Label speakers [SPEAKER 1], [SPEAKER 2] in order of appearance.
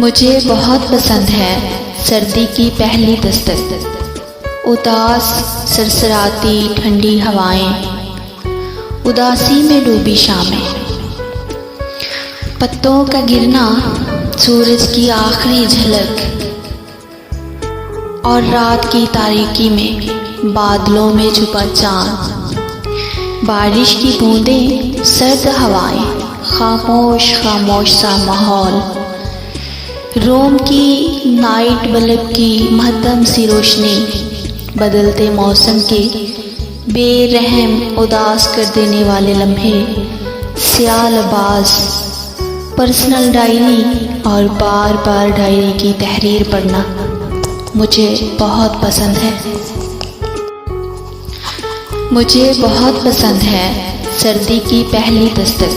[SPEAKER 1] मुझे बहुत पसंद है सर्दी की पहली दस्तक, उदास सरसराती ठंडी हवाएं, उदासी में डूबी शामें, पत्तों का गिरना, सूरज की आखिरी झलक और रात की तारीकी में बादलों में छुपा चांद, बारिश की बूंदें, सर्द हवाएं, खामोश खामोश सा माहौल, रोम की नाइट बल्ब की महत्तम सी रोशनी, बदलते मौसम के बेरहम उदास कर देने वाले लम्हे, सियालबाज पर्सनल डायरी और बार बार डायरी की तहरीर पढ़ना मुझे बहुत पसंद है। मुझे बहुत पसंद है सर्दी की पहली दस्तक,